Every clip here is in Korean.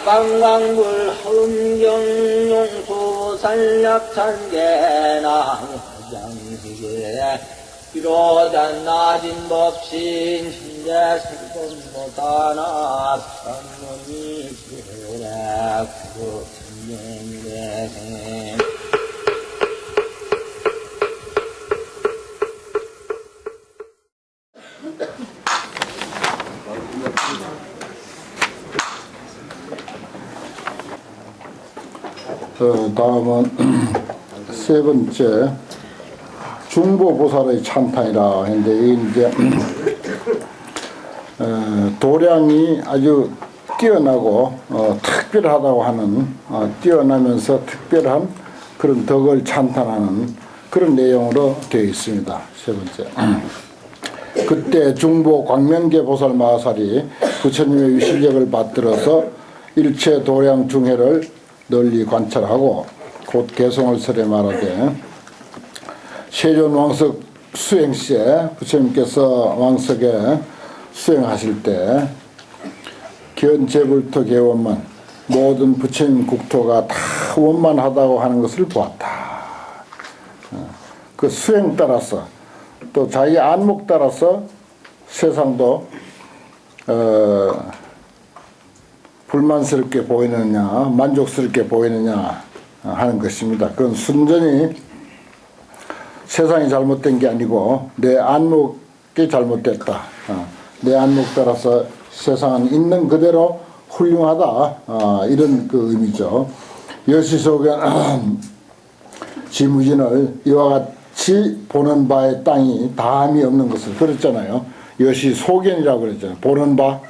관광불 흥경용수 산약찬계나 장시계 비로단 낮은 법신 신재 설법못하나 선문이 지으라 구천명대생 다음은 세 번째 중보보살의 찬탄이라 했는데 이게 이제 도량이 아주 뛰어나고 특별하다고 하는 뛰어나면서 특별한 그런 덕을 찬탄하는 그런 내용으로 되어 있습니다. 세 번째. 그때 중보 광명계 보살 마하살이 부처님의 위실력을 받들어서 일체 도량 중해를 널리 관찰하고 곧 개성을 설에 말하되 세존 왕석 수행시에 부처님께서 왕석에 수행하실 때 견제불토 개원만 모든 부처님 국토가 다 원만하다고 하는 것을 보았다. 그 수행 따라서 또 자기 안목 따라서 세상도 불만스럽게 보이느냐 만족스럽게 보이느냐 하는 것입니다. 그건 순전히 세상이 잘못된 게 아니고 내 안목이 잘못됐다. 내 안목 따라서 세상은 있는 그대로 훌륭하다. 이런 그 의미죠. 여시소견 지무진을 이와 같이 보는 바의 땅이 다함이 없는 것을 그랬잖아요. 여시소견이라고 그랬잖아요. 보는 바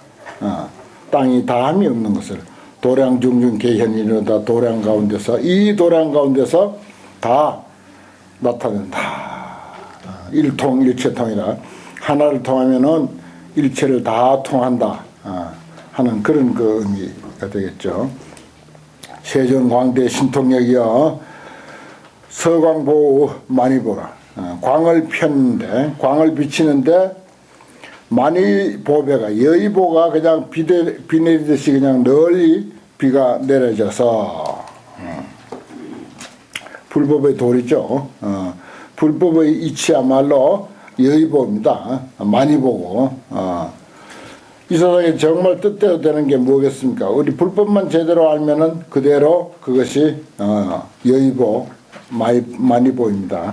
땅이 다함이 없는 것을 도량 중중 개현이로다. 도량 가운데서 이 도량 가운데서 다 나타낸다. 일통 일체통이라 하나를 통하면은 일체를 다 통한다 하는 그런 그 의미가 되겠죠. 세존 광대 신통력이여 서광보우 많이 보라. 광을 폈는데 광을 비치는데 많이 보배가 여의보가 그냥 비 내리듯이 그냥 널리 비가 내려져서 불법의 도리죠. 불법의 이치야말로 여의보입니다. 많이 보고 이 세상에 정말 뜻대로 되는 게 뭐겠습니까? 우리 불법만 제대로 알면은 그대로 그것이 여의보 많이 보입니다.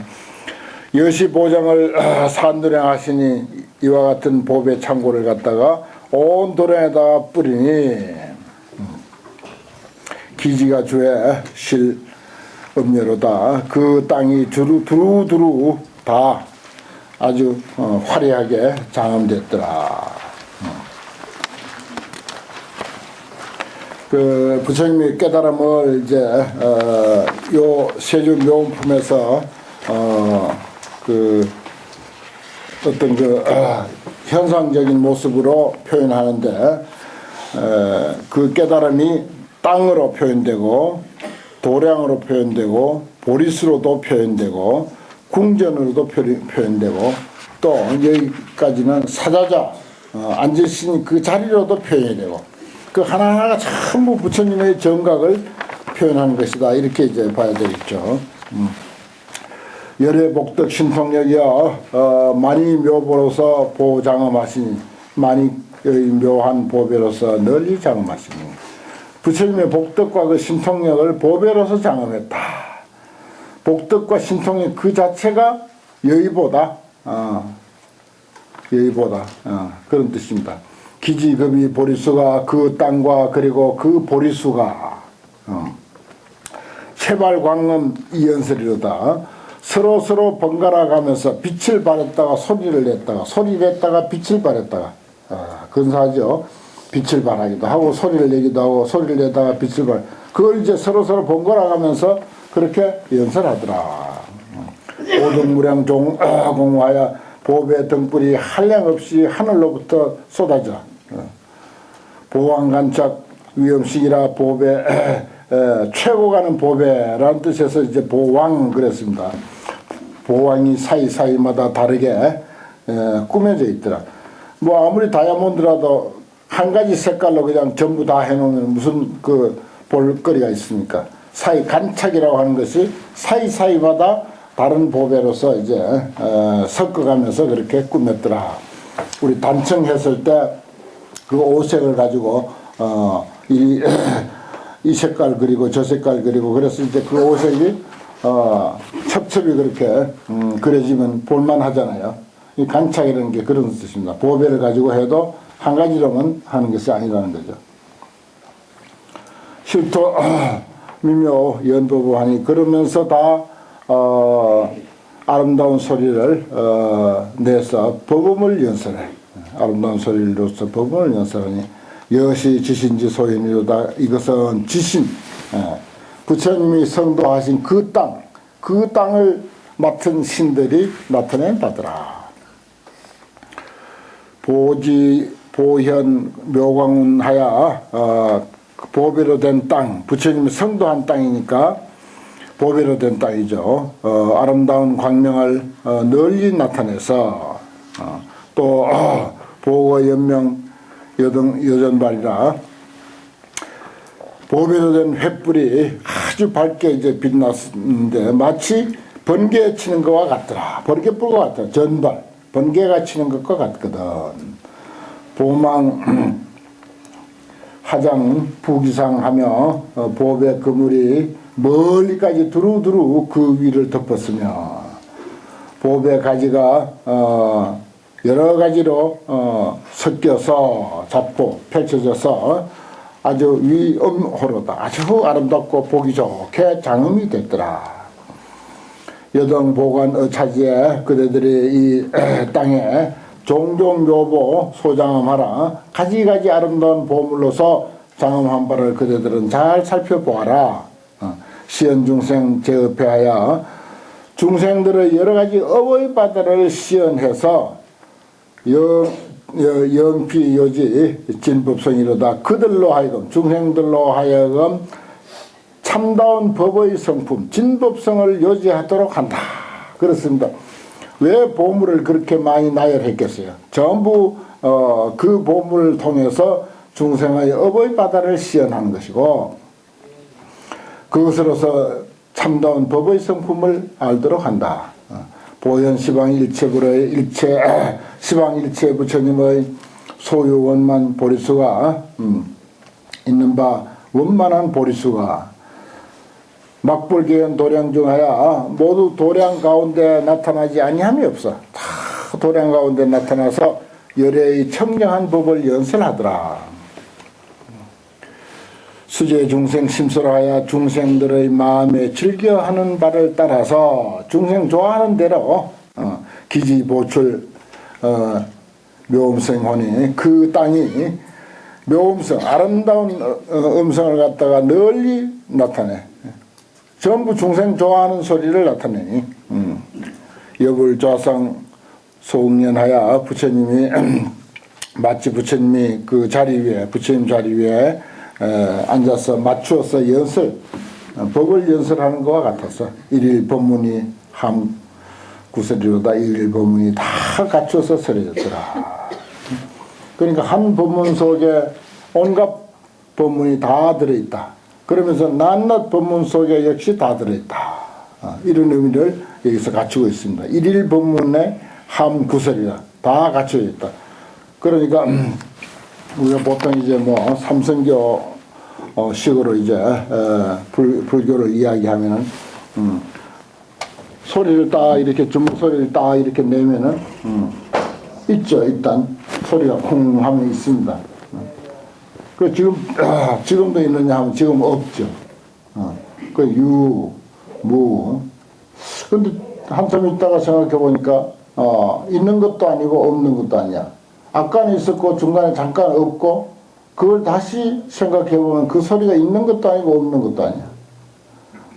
여시 보장을 산도량하시니 이와 같은 법의 창고를 갖다가 온 도량에다가 뿌리니 기지가 주에 실 음료로다. 그 땅이 두루두루 다 아주 화려하게 장엄됐더라. 그 부처님의 깨달음을 이제 요 세주 묘품에서 그 어떤 그 현상적인 모습으로 표현하는데 그 깨달음이 땅으로 표현되고 도량으로 표현되고 보리수로도 표현되고 궁전으로도 표현되고 또 여기까지는 사자자 앉으신 그 자리로도 표현이 되고 그 하나하나가 전부 부처님의 정각을 표현하는 것이다. 이렇게 이제 봐야 되겠죠. 열의 복덕 신통력이여 많이 묘보로서 보장엄하시니 많이 묘한 보배로서 널리 장엄하시니 부처님의 복덕과 그 신통력을 보배로서 장엄했다. 복덕과 신통력 그 자체가 여의보다 여의보다 그런 뜻입니다. 기지급이 보리수가 그 땅과 그리고 그 보리수가 체발광음 이연설이로다. 서로 번갈아 가면서 빛을 발했다가 소리를 냈다가 소리를 냈다가 빛을 발했다가 근사하죠. 빛을 발하기도 하고 소리를 내기도 하고 소리를 내다가 빛을 발 그걸 이제 서로 번갈아 가면서 그렇게 연설하더라. 오등무량 공하여 보배 등불이 한량없이 하늘로부터 쏟아져 보왕간착 위엄식이라 보배 최고 가는 보배라는 뜻에서 이제 보왕 그랬습니다. 보왕이 사이사이마다 다르게 꾸며져 있더라. 뭐 아무리 다이아몬드라도 한 가지 색깔로 그냥 전부 다 해놓으면 무슨 그 볼거리가 있습니까? 사이 간착이라고 하는 것이 사이사이마다 다른 보배로서 이제 섞어가면서 그렇게 꾸몄더라. 우리 단청했을 때 그 오색을 가지고 이 색깔 그리고 저 색깔 그리고 그랬을 때 그 오색이 첩첩이 그렇게 그려지면 볼만 하잖아요. 이 간착이라는 게 그런 뜻입니다. 보배를 가지고 해도 한 가지로만 하는 것이 아니라는 거죠. 실토 미묘 연법하니 그러면서 다 아름다운 소리를 내서 법음을 연설해. 아름다운 소리로서 법음을 연설하니 여시 지신지 소인이로다. 이것은 지신 부처님이 성도하신 그 땅을 맡은 신들이 나타낸 바더라. 보지 보현 묘광운하야 보배로 된 땅, 부처님이 성도한 땅이니까 보배로 된 땅이죠. 아름다운 광명을 널리 나타내서 또 보고 연명 여전발이라 보배로 된 횃불이 아주 밝게 이제 빛났는데 마치 번개 치는 것과 같더라. 번개불과 같더라. 전발 번개가 치는 것과 같거든. 보망 하장 부기상하며 보배 그물이 멀리까지 두루두루 그 위를 덮었으며 보배 가지가 여러 가지로 섞여서 잡고 펼쳐져서 아주 위엄호로다. 아주 아름답고 보기 좋게 장엄이 됐더라. 여동 보관 어차지에 그대들이 이 땅에 종종 묘보 소장엄하라. 가지가지 아름다운 보물로서 장엄한 바를 그대들은 잘 살펴보아라. 시연중생 제업해하여 중생들의 여러가지 어버이 바다를 시연해서 영피요지 진법성이로다. 그들로 하여금 중생들로 하여금 참다운 법의 성품 진법성을 요지하도록 한다. 그렇습니다. 왜 보물을 그렇게 많이 나열했겠어요? 전부 그 보물을 통해서 중생의 어버이 바다를 시연하는 것이고 그것으로서 참다운 법의 성품을 알도록 한다. 보현 시방일체불의 시방일체 부처님의 소유 원만 보리수가 있는 바 원만한 보리수가 막불개연 도량 중하여 모두 도량 가운데 나타나지 아니함이 없어. 다 도량 가운데 나타나서 열애의 청정한 법을 연설하더라. 수제 중생 심술하여 중생들의 마음에 즐겨하는 바를 따라서 중생 좋아하는 대로 기지보출 묘음성하니 그 땅이 묘음성 아름다운 음성을 갖다가 널리 나타내. 전부 중생 좋아하는 소리를 나타내니 여불좌상 소응연하여 부처님이 마치 부처님이 그 자리 위에 부처님 자리 위에 앉아서 맞추어서 연설 법을 연설하는 것과 같아서 일일 법문이 함 구설이로다. 일일 법문이 다 갖춰서 설해졌더라. 그러니까 한 법문 속에 온갖 법문이 다 들어있다. 그러면서 낱낱 법문 속에 역시 다 들어있다. 이런 의미를 여기서 갖추고 있습니다. 일일 법문의 함 구설이다. 다 갖춰져 있다. 그러니까 우리가 보통 이제 뭐 삼성교 식으로 이제 불교를 이야기하면은 소리를 딱 이렇게 주먹 소리를 딱 이렇게 내면은 있죠. 일단 소리가 쿵 하면 있습니다. 그 지금도 있느냐 하면 지금 없죠. 그 유, 무. 근데 한참 있다가 생각해 보니까 있는 것도 아니고 없는 것도 아니야. 아까는 있었고 중간에 잠깐 없고 그걸 다시 생각해 보면 그 소리가 있는 것도 아니고 없는 것도 아니야.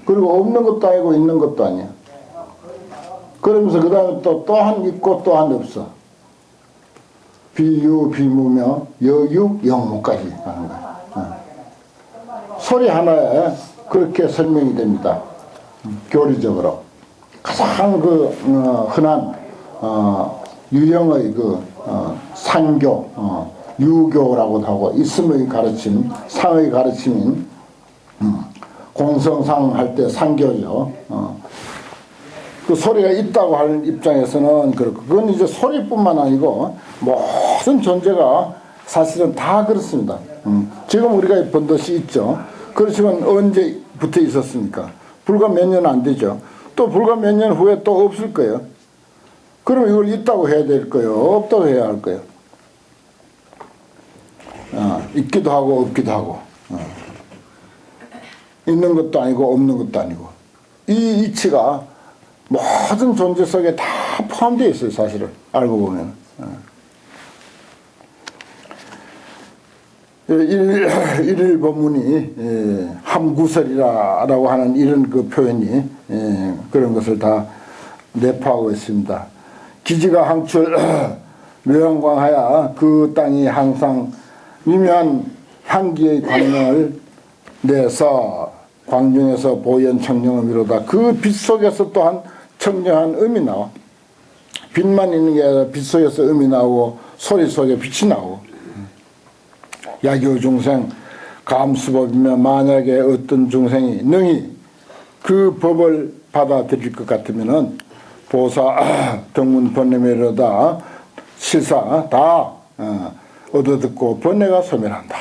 그리고 없는 것도 아니고 있는 것도 아니야. 그러면서 그 다음에 또한 있고 또한 없어. 비유 비무며 여유 영무까지 하는 거야. 소리 하나에 그렇게 설명이 됩니다. 교리적으로 가장 그 흔한 유형의 그 상교 유교라고도 하고 있음의 가르침, 상의 가르침인 공성상 할 때 상교죠. 그 소리가 있다고 하는 입장에서는 그렇고, 그건 이제 소리뿐만 아니고 모든 존재가 사실은 다 그렇습니다. 지금 우리가 번듯이 있죠. 그렇지만 언제부터 있었습니까? 불과 몇 년 안 되죠. 또 불과 몇 년 후에 또 없을 거예요. 그럼 이걸 있다고 해야 될 거예요? 없다고 해야 할 거예요? 있기도 하고 없기도 하고, 있는 것도 아니고 없는 것도 아니고, 이 이치가 모든 존재 속에 다 포함되어 있어요. 사실은 알고 보면. 일일 법문이 함구설이라고 하는 이런 그 표현이 그런 것을 다 내포하고 있습니다. 기지가 항출 묘양광하여 그 땅이 항상 미묘한 향기의 광명을 내서 광중에서 보현 청정음이로다. 그 빛 속에서 또한 청정한 음이 나와. 빛만 있는 게 아니라 빛 속에서 음이 나오고 소리 속에 빛이 나오고. 야교 중생 감수법이면 만약에 어떤 중생이 능히 그 법을 받아들일 것 같으면은 보사 등문 번뇌매로다 실사 다 얻어듣고 번뇌가 소멸한다.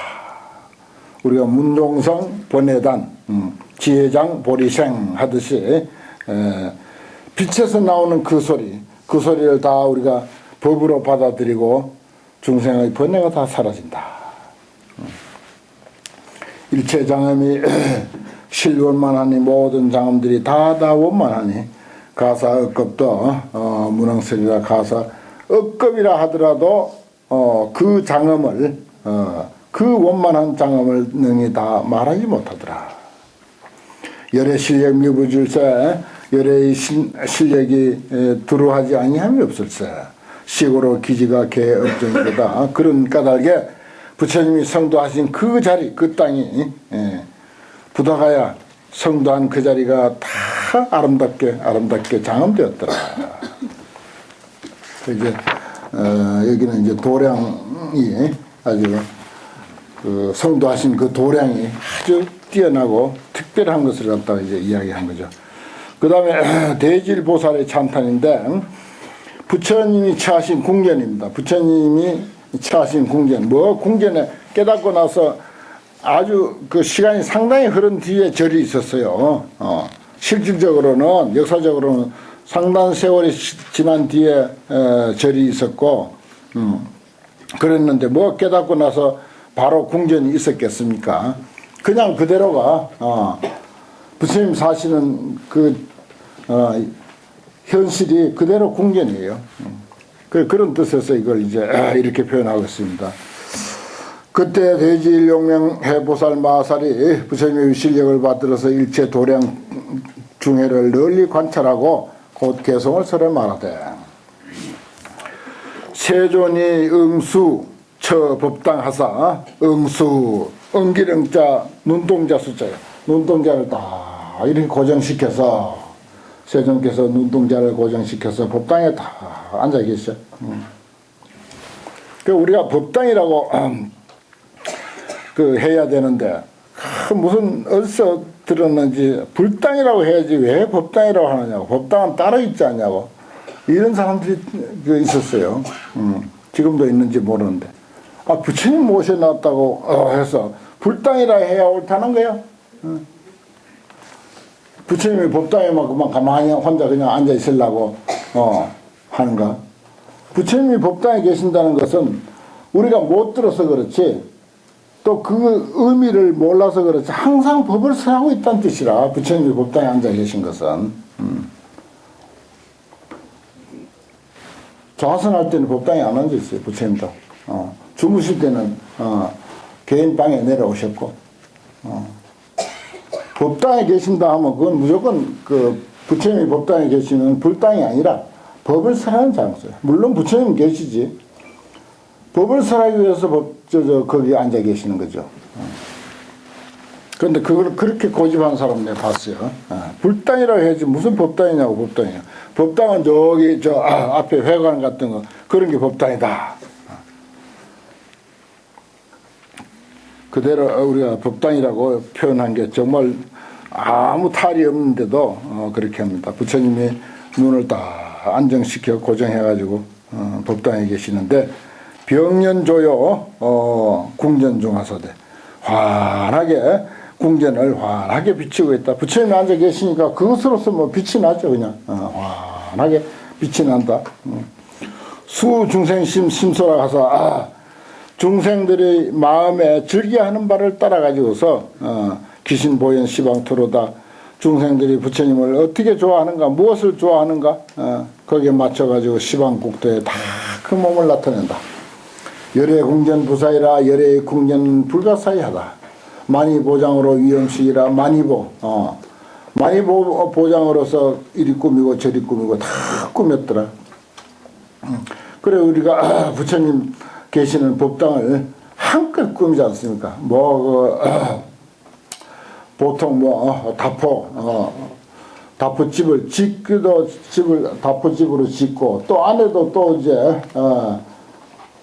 우리가 문종성 번뇌단 지혜장 보리생 하듯이 빛에서 나오는 그 소리를 다 우리가 법으로 받아들이고 중생의 번뇌가 다 사라진다. 일체 장엄이 실원만하니 모든 장엄들이 다 원만하니 가사 억겁도 문왕설이라 가사 억겁이라 하더라도 그 장엄을 그 원만한 장엄을 능히 다 말하지 못하더라. 열의 실력 미부줄세 열의 실력이 두루하지 아니함이 없을세 시고로 기지가 개업정이다. 그런 까닭에 부처님이 성도하신 그 자리, 그 땅이 부다가야 성도한 그 자리가 다 아름답게 장엄되었더라. 이제 여기는 이제 도량이 아주 그 성도하신 그 도량이 아주 뛰어나고 특별한 것을 갖다가 이제 이야기한 거죠. 그 다음에 대질보살의 찬탄인데 부처님이 처하신 궁전입니다. 부처님이 처하신 궁전, 궁전에 깨닫고 나서 아주 그 시간이 상당히 흐른 뒤에 절이 있었어요. 실질적으로는 역사적으로는 상당한 세월이 지난 뒤에 절이 있었고, 그랬는데 깨닫고 나서 바로 궁전이 있었겠습니까? 그냥 그대로가 부처님 사시는 그 현실이 그대로 궁전이에요. 그런 뜻에서 이걸 이제 이렇게 표현하고 있습니다. 그때 대지일용명해보살 마살이 부처님의 실력을 받들어서 일체 도량 중해를 널리 관찰하고 곧 개성을 설해 말하되 세존이 응수 처 법당하사 응수 응기령자 눈동자 숫자예요. 눈동자를 다 이렇게 고정시켜서 세존께서 눈동자를 고정시켜서 법당에 다 앉아 계셔. 그 우리가 법당이라고 그 해야 되는데 무슨 어디서 들었는지 불당이라고 해야지 왜 법당이라고 하느냐고. 법당은 따로 있지 않냐고. 이런 사람들이 그 있었어요. 지금도 있는지 모르는데. 부처님 모셔놨다고 해서 불당이라 해야 옳다는 거야. 부처님이 법당에만 그만 가만히 혼자 그냥 앉아 있으려고 하는가? 부처님이 법당에 계신다는 것은 우리가 못 들어서 그렇지 또 그 의미를 몰라서 그렇지 항상 법을 설하고 있다는 뜻이라. 부처님이 법당에 앉아 계신 것은 좌선할 때는 법당에 안 앉아 있어요. 부처님도 주무실 때는 개인 방에 내려오셨고 법당에 계신다 하면 그건 무조건 그 부처님이 법당에 계시면 불당이 아니라 법을 설하는 장소예요. 물론 부처님은 계시지. 법을 설하기 위해서 거기 앉아 계시는 거죠. 그런데 그걸 그렇게 고집한 사람 내가 봤어요. 불당이라고 해야지 무슨 법당이냐고. 법당이냐. 법당은 저기 앞에 회관 같은 거 그런 게 법당이다. 그대로 우리가 법당이라고 표현한 게 정말 아무 탈이 없는데도 그렇게 합니다. 부처님이 눈을 딱 안정시켜 고정해가지고 법당에 계시는데 병년조요 궁전중화서대 환하게 궁전을 환하게 비추고 있다. 부처님이 앉아 계시니까 그것으로서 뭐 빛이 나죠. 그냥 환하게 빛이 난다. 수중생심 심소라 가서 중생들의 마음에 즐겨하는 바를 따라가지고서 기신보현 시방토로다. 중생들이 부처님을 어떻게 좋아하는가, 무엇을 좋아하는가, 거기에 맞춰가지고 시방국도에 다 그 몸을 나타낸다. 열의 궁전 부사이라 열의 궁전 불가사의하다. 만이보장으로 위엄식이라 만이보, 만이보장으로서 이리 꾸미고 저리 꾸미고 다 꾸몄더라. 그래 우리가 부처님 계시는 법당을 한껏 꾸미지 않습니까? 보통 다포집을 짓기도 다포집으로 짓고 또 안에도 또 이제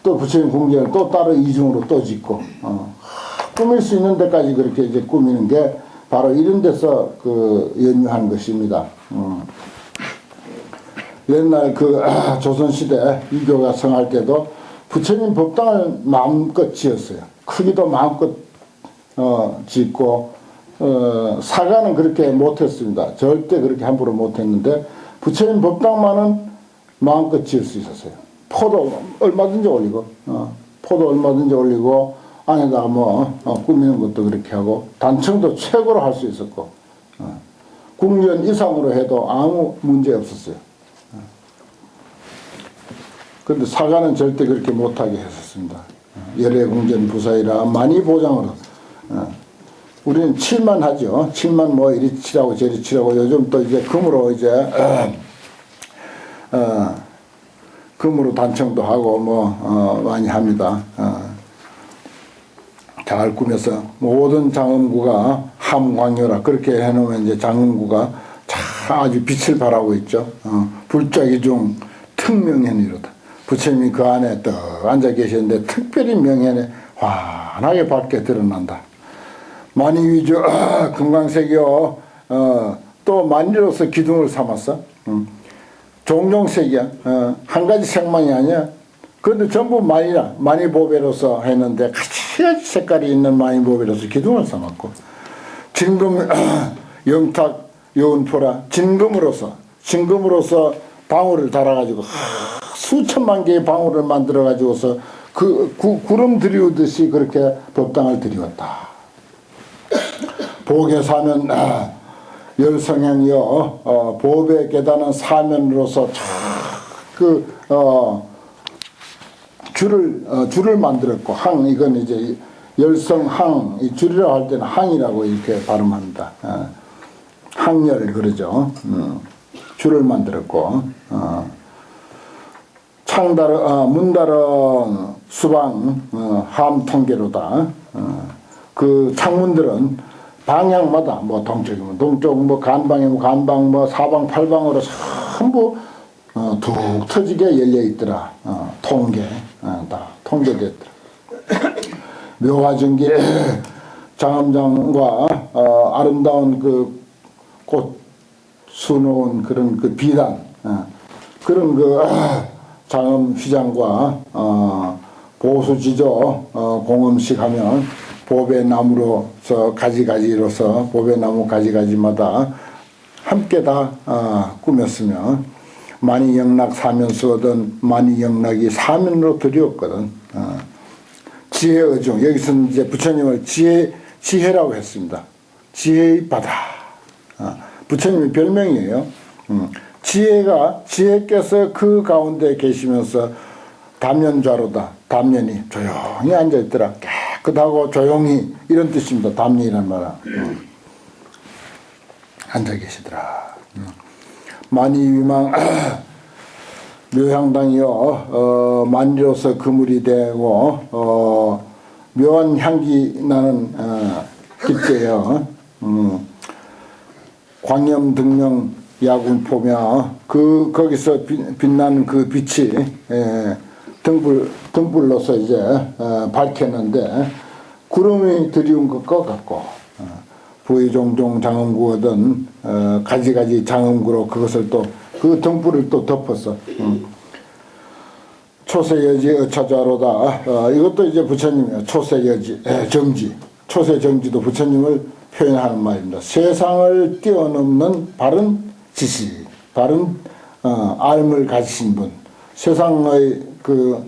또 부처님 궁전을 또 따로 이중으로 또 짓고 꾸밀 수 있는 데까지 그렇게 이제 꾸미는 게 바로 이런 데서 연유한 것입니다. 옛날 조선시대 이교가 성할 때도 부처님 법당을 마음껏 지었어요. 크기도 마음껏 짓고 사가는 그렇게 못했습니다. 절대 그렇게 함부로 못했는데 부처님 법당만은 마음껏 지을 수 있었어요. 포도 얼마든지 올리고 안에다가 꾸미는 것도 그렇게 하고 단청도 최고로 할 수 있었고 궁전 이상으로 해도 아무 문제 없었어요. 그런데 사가는 절대 그렇게 못하게 했었습니다. 열의 궁전 부사이라 많이 보장으로. 우리는 칠만 하죠. 칠만 이리 칠하고 저리 칠하고 요즘 또 이제 금으로 이제 금으로 단청도 하고 많이 합니다. 잘 꾸며서 모든 장엄구가 함광요라 그렇게 해놓으면 이제 장엄구가 아주 빛을 발하고 있죠. 불자기 중 특명현이로다. 부처님이 그 안에 또 앉아 계시는데 특별히 명현에 환하게 밝게 드러난다. 만이위주 금강색이요. 또 만이로서 기둥을 삼았어. 종종색이야. 한 가지 색만이 아니야. 그런데 전부 만이라 만이보배로서 했는데 같이 색깔이 있는 만이보배로서 기둥을 삼았고 진금 영탁 요은포라 진금으로서 방울을 달아가지고 수천만 개의 방울을 만들어가지고서 구름 들이우듯이 그렇게 법당을 들이웠다. 복에 사면 열성행이요 보배 계단은 사면으로서 줄을 만들었고 이건 이제 열성항 줄이라고 할 때는 항이라고 이렇게 발음합니다. 항열 그러죠. 줄을 만들었고 문다른 수방 함통계로다. 그 창문들은 방향마다 동쪽이면 동쪽 간방이면 간방 사방 팔방으로 전부 툭 터지게 열려 있더라. 다 통계됐더라. 묘화증기 장엄장과 아름다운 꽃 수놓은 그런 비단 그런 장엄 휘장과 보수지조 공음식 하면 보배나무로서 가지가지로서 보배나무 가지가지마다 함께 다 꾸몄으며 만이영락 사면수거든 만이영락이 사면으로 드리웠거든. 지혜의중 여기서는 이제 부처님을 지혜라고 했습니다. 지혜의 바다. 부처님의 별명이에요. 지혜께서 그 가운데 계시면서 담연좌로다. 담연이 조용히 앉아있더라. 깨끗하고 조용히 이런 뜻입니다. 담연이란 말은 앉아 계시더라. 만이위망 묘향당이요 만리로서 그물이 되고 묘한 향기 나는 길재요. 광염등명 야군포며 거기서 빛나는 그 빛이 등불로서 이제 밝혔는데 구름이 드리운 것과 같고 부의종종 장엄구거든 가지가지 장엄구로 그것을 또 그 등불을 또 덮었어. 초세여지 어차자로다. 이것도 이제 부처님의 초세여지 정지, 초세정지도 부처님을 표현하는 말입니다. 세상을 뛰어넘는 바른 지식, 바른 알을 가지신 분, 세상의 그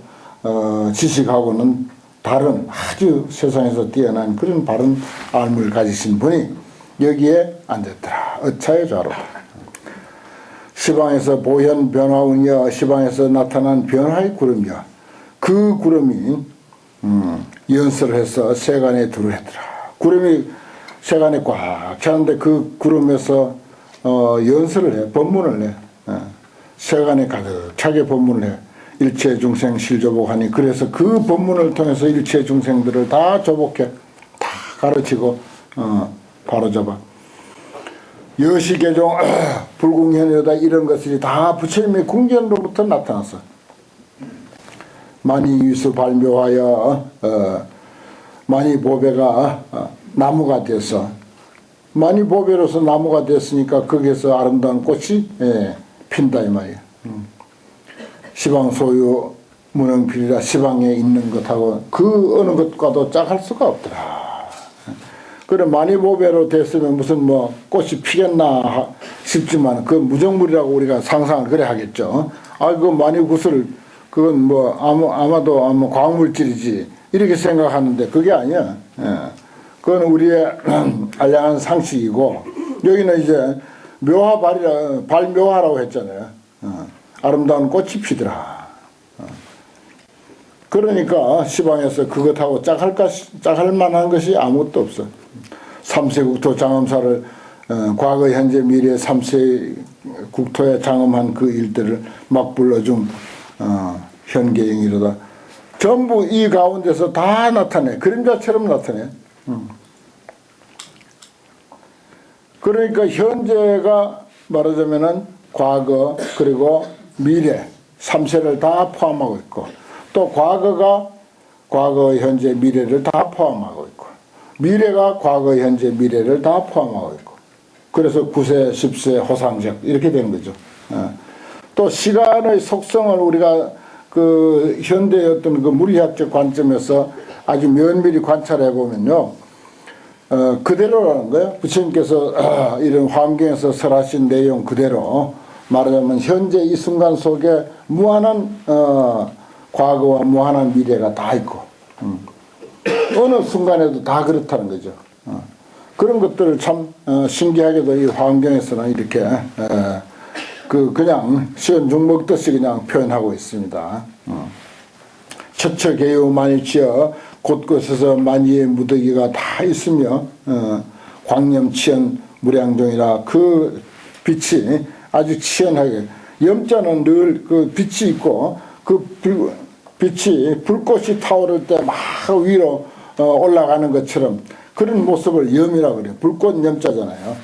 지식하고는 다른 아주 세상에서 뛰어난 그런 바른 알을 가지신 분이 여기에 앉았더라. 어차의 좌로다. 시방에서 보현 변화운이여, 시방에서 나타난 변화의 구름이여, 그 구름이 연설을 해서 세간에 두루했더라. 구름이 세간에 꽉 차는데 그 구름에서 연설을 해, 법문을 해. 세간에 가득차게 법문을 해. 일체 중생 실조복하니, 그래서 그 법문을 통해서 일체 중생들을 다 조복해, 다 가르치고 바로잡아. 여시개종 불궁현여다, 이런 것들이 다 부처님의 궁전으로부터 나타났어. 만이유수 발묘하여 만이보배가 나무가 돼서, 만이보배로서 나무가 됐으니까 거기에서 아름다운 꽃이 핀다 이 말이야. 시방 소유 문흥필이라, 시방에 있는 것하고 그 어느 것과도 짝할 수가 없더라. 그래 만이보배로 됐으면 무슨 뭐 꽃이 피겠나 싶지만 그 무정물이라고 우리가 상상을 그래 하겠죠. 그 만이구슬 그건 뭐 아마도 광물질이지 이렇게 생각하는데 그게 아니야. 그건 우리의 알량한 상식이고, 여기는 이제 묘화발이라, 발묘화라고 했잖아요. 아름다운 꽃이 피더라. 그러니까 시방에서 그것하고 짝할 만한 것이 아무것도 없어. 삼세국토 장엄사를 과거 현재 미래 삼세국토에 장엄한 그 일들을 막 불러준 현계영이로다. 전부 이 가운데서 다 나타내. 그림자처럼 나타내. 그러니까 현재가 말하자면은 과거 그리고 미래 삼세를 다 포함하고 있고, 또 과거가 과거 현재 미래를 다 포함하고 있고, 미래가 과거 현재 미래를 다 포함하고 있고, 그래서 9세 10세 호상적 이렇게 되는 거죠. 또 시간의 속성을 우리가 그 현대의 어떤 그 물리학적 관점에서 아주 면밀히 관찰해 보면요, 그대로라는 거예요. 부처님께서 이런 환경에서 설하신 내용 그대로 말하자면 현재 이 순간 속에 무한한 과거와 무한한 미래가 다 있고, 어느 순간에도 다 그렇다는 거죠. 그런 것들을 참 신기하게도 이 환경에서는 이렇게 그냥 시원 죽 먹듯이 그냥 표현하고 있습니다. 처처개요 만일치여, 곳곳에서 만이의 무더기가 다 있으며 광념치연 무량종이라, 그 빛이 아주 치연하게, 염자는 늘 그 빛이 있고 그 빛이 불꽃이 타오를 때 막 위로 올라가는 것처럼 그런 모습을 염이라고 그래요. 불꽃 염자잖아요.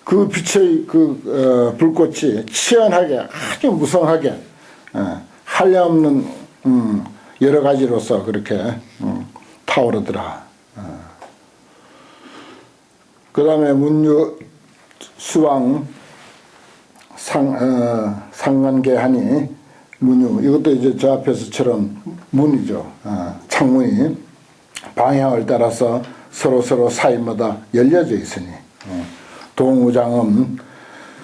그 빛의 그 불꽃이 치연하게 아주 무성하게 한량없는 여러 가지로서 그렇게 타오르더라. 그 다음에 문유 수왕 상간계하니 문유, 이것도 이제 저 앞에서처럼 문이죠. 창문이 방향을 따라서 서로 사이마다 열려져 있으니 동우장음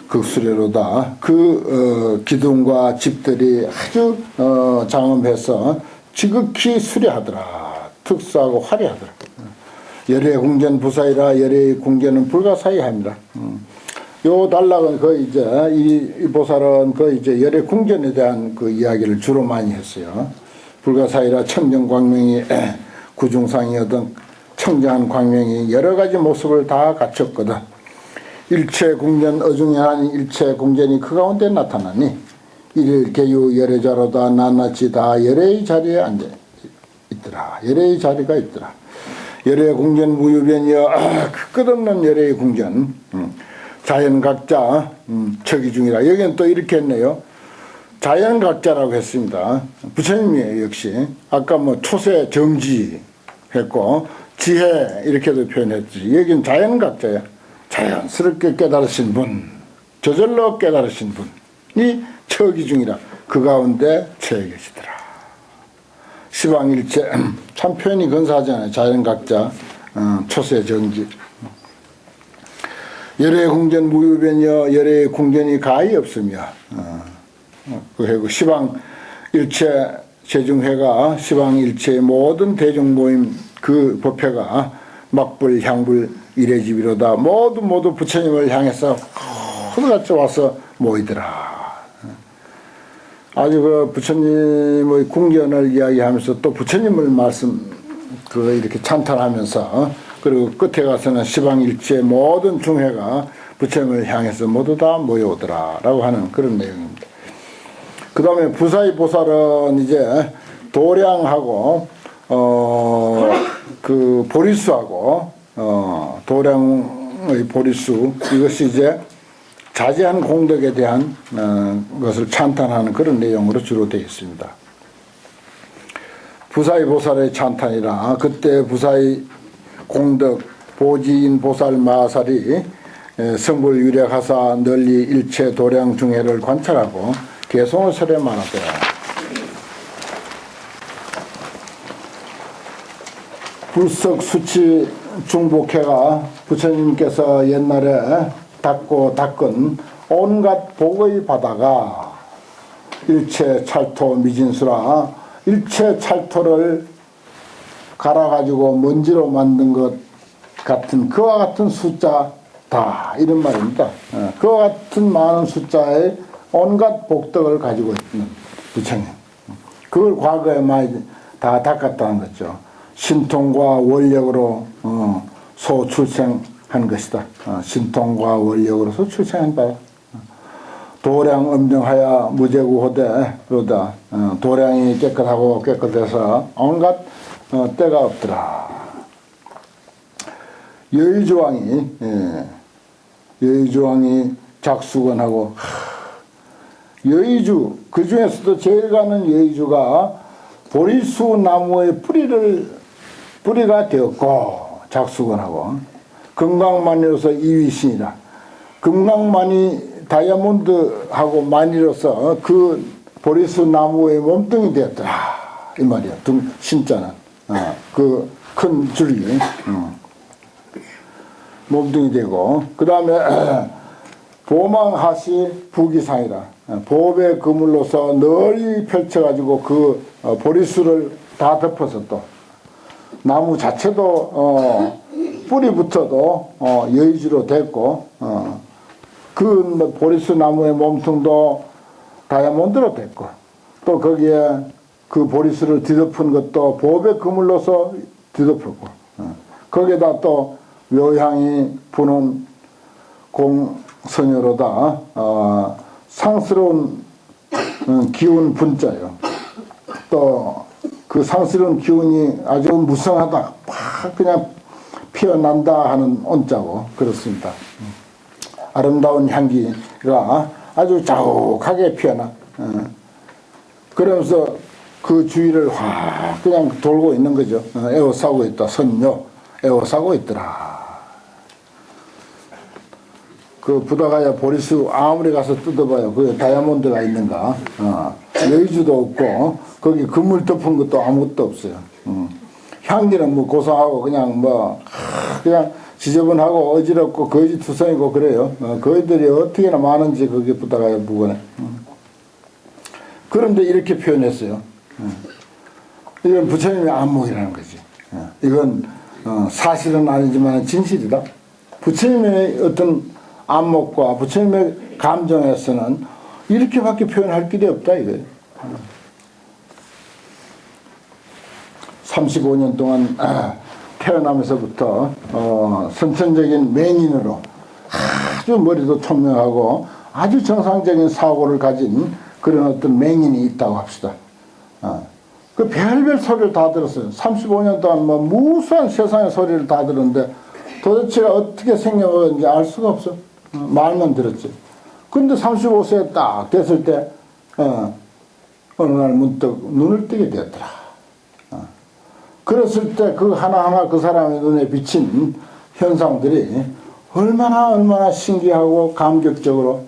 극수레로다. 그 기둥과 집들이 아주 장엄해서 지극히 수려하더라. 특수하고 화려하더라. 열의 궁전 부사이라, 열의 궁전은 불가사의합니다. 요 단락은 거의 이제 이 보살은 거의 이제 열의 궁전에 대한 그 이야기를 주로 많이 했어요. 불가사이라 청정광명이 구중상이었던 청정한 광명이 여러 가지 모습을 다 갖췄거든. 일체 궁전 어중에 한 일체 궁전이 그 가운데 나타나니 일일 개유 열애자로다 낱낱이 다 열애의 자리에 앉아 있더라. 열애의 자리가 있더라. 열애 궁전 무유변이여, 그 끝없는 열애의 궁전. 자연각자 처기 중이라. 여기는 또 이렇게 했네요. 자연각자라고 했습니다. 부처님이에요. 역시 아까 뭐 초세 정지 했고 지혜 이렇게도 표현했지. 여긴 자연각자야. 자연스럽게 깨달으신 분, 저절로 깨달으신 분이 처기 중이라 그 가운데 처해 계시더라. 시방일체 참 표현이 근사하잖아요. 자연각자, 초세 정지. 열의 궁전 무유변이여 열의 궁전이 가히 없으며 그리고 시방일체 제중회가 시방일체의 모든 대중모임 그 법회가 막불 향불 이래집이로다 모두 부처님을 향해서 하나같이 와서 모이더라. 아주 그 부처님의 궁전을 이야기하면서 또 부처님을 이렇게 찬탄하면서 그리고 끝에 가서는 시방일체 모든 중회가 부처님을 향해서 모두 다 모여오더라 라고 하는 그런 내용입니다. 그 다음에 부사의 보살은 이제 도량하고 그 보리수하고 도량의 보리수 이것이 이제 자제한 공덕에 대한 것을 찬탄하는 그런 내용으로 주로 되어 있습니다. 부사의 보살의 찬탄이라 그때 부사의 공덕 보지인 보살 마살이 성불 유력하사 널리 일체 도량 중회를 관찰하고 개송을 설에 말하더라. 불석 수치 중복회가 부처님께서 옛날에 닦은 온갖 복의 바다가 일체 찰토 미진수라 일체 찰토를 갈아가지고 먼지로 만든 것 같은 그와 같은 숫자다 이런 말입니다. 그와 같은 많은 숫자의 온갖 복덕을 가지고 있는 부처님. 그걸 과거에 많이 다 닦았다는 거죠. 신통과 원력으로 소출생한 것이다. 신통과 원력으로 소출생한 바. 도량 엄정하여 무제구호대로다. 도량이 깨끗하고 깨끗해서 온갖 때가 없더라. 여의주왕이 작수건하고 여의주 그 중에서도 제일 가는 여의주가 보리수 나무의 뿌리가 되었고 작수건하고 금강만이로서 이위신이라. 금강만이 다이아몬드하고 만이로서 그 보리수 나무의 몸뚱이 되었더라 이 말이야. 신자는 그 큰 줄기 몸뚱이 되고 그 다음에 보망하시 부기상이라. 보배 그물로서 널리 펼쳐가지고 그 보리수를 다 덮어서 또 나무 자체도 뿌리부터도 여의주로 됐고 그 보리수 나무의 몸통도 다이아몬드로 됐고 또 거기에 그 보리수를 뒤덮은 것도 보배 그물로서 뒤덮었고 거기에다 또 묘향이 부는 공선녀로다 상스러운 기운 분자요. 또 그 상스러운 기운이 아주 무성하다 막 그냥 피어난다 하는 온자고 그렇습니다. 아름다운 향기가 아주 자욱하게 피어나. 그러면서 그 주위를 확 그냥 돌고 있는 거죠. 에워싸고 있다. 선녀 에워싸고 있더라. 그 부다가야 보리수 아무리 가서 뜯어봐요. 그 다이아몬드가 있는가. 여의주도 없고 거기 그물 덮은 것도 아무것도 없어요. 향기는 뭐 고소하고 그냥 그냥 지저분하고 어지럽고 거지투성이고 그래요. 거기들이 어떻게나 많은지 거기 부다가야 부근에. 그런데 이렇게 표현했어요. 이건 부처님의 안목이라는 거지. 이건 사실은 아니지만 진실이다. 부처님의 어떤 안목과 부처님의 감정에서는 이렇게밖에 표현할 길이 없다 이거예요. 35년 동안 태어나면서부터 선천적인 맹인으로 아주 머리도 총명하고 아주 정상적인 사고를 가진 그런 어떤 맹인이 있다고 합시다. 그 별별 소리를 다 들었어요. 35년 동안 무수한 세상의 소리를 다 들었는데 도대체 어떻게 생겨는지 알 수가 없어. 말만 들었지. 근데 35세에 딱 됐을 때 어느 날 문득 눈을 뜨게 되었더라. 그랬을 때 그 하나하나 그 사람의 눈에 비친 현상들이 얼마나 신기하고 감격적으로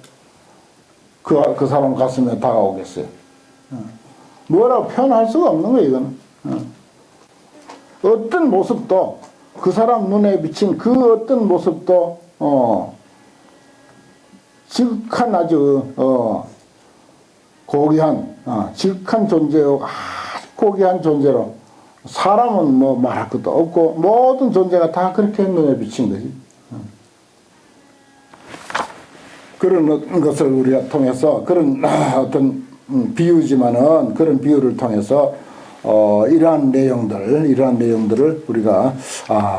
그 사람 가슴에 다가오겠어요. 뭐라고 표현할 수가 없는 거예요, 이거는. 어떤 모습도, 그 사람 눈에 비친 그 어떤 모습도, 지극한 아주, 고귀한, 지극한 존재요, 아주 고귀한 존재로, 사람은 뭐 말할 것도 없고, 모든 존재가 다 그렇게 눈에 비친 거지. 그런 것을 우리가 통해서, 그런 어떤 비유지만은, 그런 비유를 통해서, 이러한 내용들을 우리가,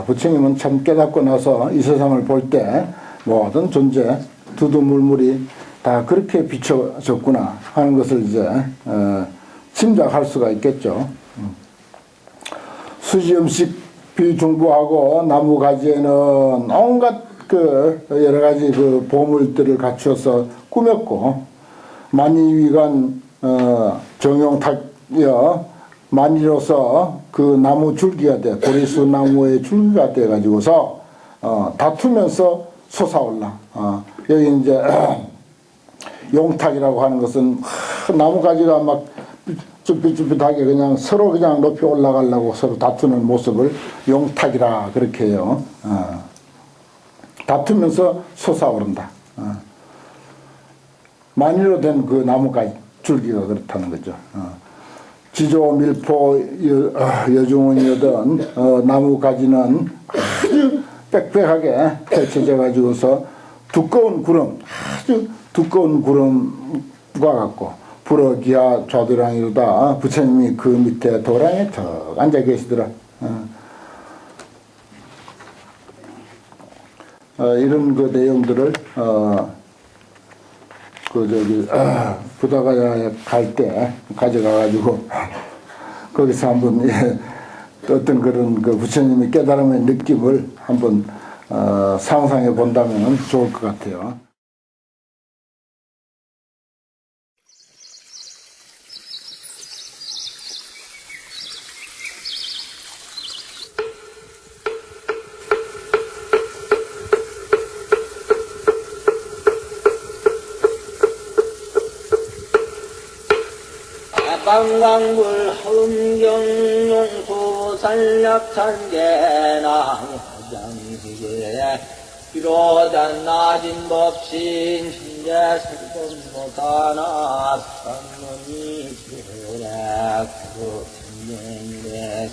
부처님은 참 깨닫고 나서 이 세상을 볼 때 모든 존재, 두두물물이 다 그렇게 비춰졌구나 하는 것을 이제, 짐작할 수가 있겠죠. 수지음식 비중부하고 나무가지에는 온갖 그 여러 가지 그 보물들을 갖추어서 꾸몄고, 만이위관 정용탁이여 만이로서 그 나무 줄기가 돼, 보리수 나무의 줄기가 돼 가지고서 다투면서 솟아올라. 여기 이제 용탁이라고 하는 것은 나무가지가 막 쭈삣쭈삣하게 그냥 서로 그냥 높이 올라가려고 서로 다투는 모습을 용탁이라 그렇게 해요. 다투면서 솟아오른다. 만이로 된 그 나무가지 줄기가 그렇다는 거죠. 지조 밀포 여중원이던 나무가지는 아주 빽빽하게 펼쳐져 가지고서 두꺼운 구름, 아주 두꺼운 구름과 같고, 불어기야 좌도랑이로다 부처님이 그 밑에 도랑에 턱 앉아 계시더라. 이런 그 내용들을 부다가야에 갈 때 가져가가지고 거기서 한번 어떤 그런 그 부처님의 깨달음의 느낌을 한번 상상해 본다면 좋을 것 같아요. 방광불 흠경용수 산략찬계나 장시계 비로단 낮은 법신 신제 설법못하나 선문이 지으래 그 천명이래